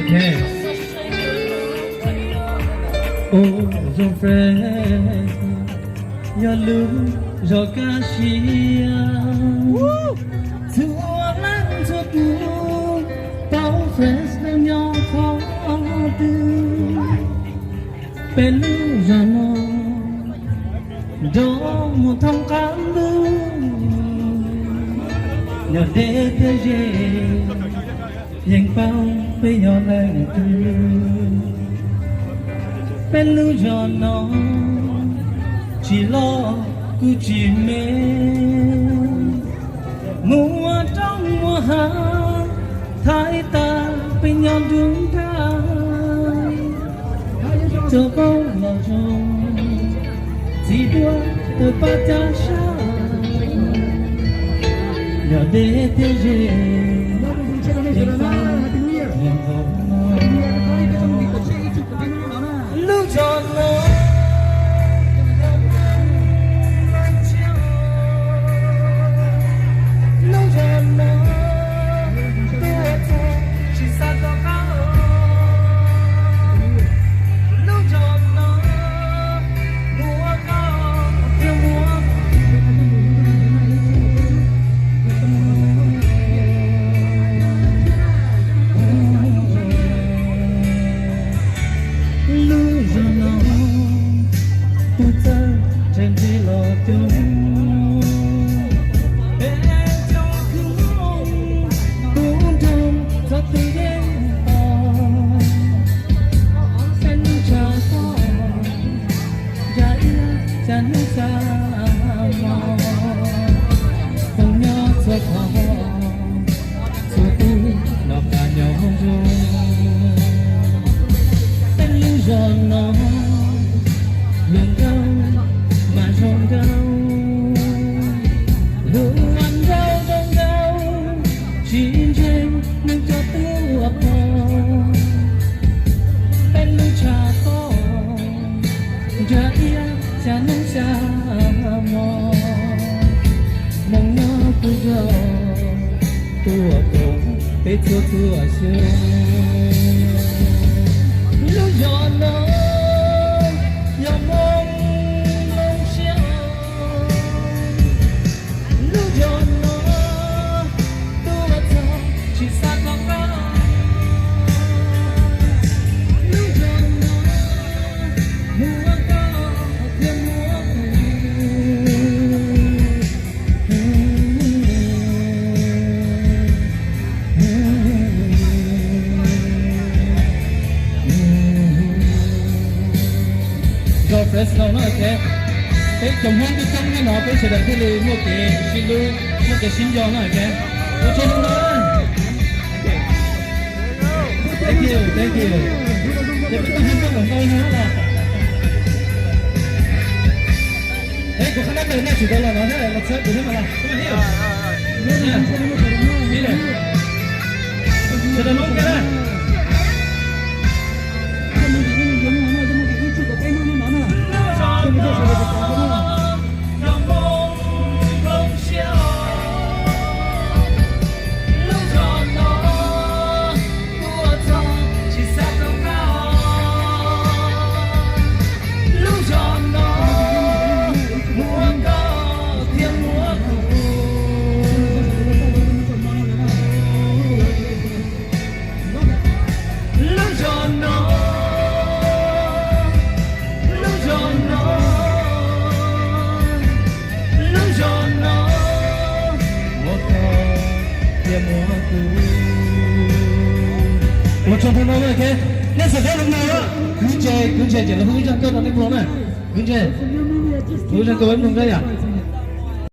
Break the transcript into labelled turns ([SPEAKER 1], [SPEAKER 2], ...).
[SPEAKER 1] Okay. Oh, your friend, your love, your cashier. To all and to do, bao friends them your father. Pelu jano, do mo thong kambu. Your day day, yang bao bây giờ lên từ. Pelu jano, chỉ lo cứ chỉ mê. Mùa trong mùa hạ, thái ta bên nhau đứng ra. Cho bao màu rồng, chỉ đua từ ba cha xa. Nhờ để thế gì, em ta em không nói. Lưu tròn nó. Let's go, okay. Cái chồng hôn cái trong cái nọ cái sự kiện thì mua cái xin lưu mua cái xin giòn này okay. Ô trên đó. Thank you, thank you. Để cái hình cái đồng tay nữa là. Đấy, có khả năng này chỉ đó là nó thế là sẽ được mà là. Come on here. Đi đây. Sẽ được không cái này? Một trong thằng nào vậy cái nên sẽ thấy lúc nào á cứ chơi chỉ là hướng dẫn cơ nó lên này cứ chơi hướng dẫn cơ vẫn không đây à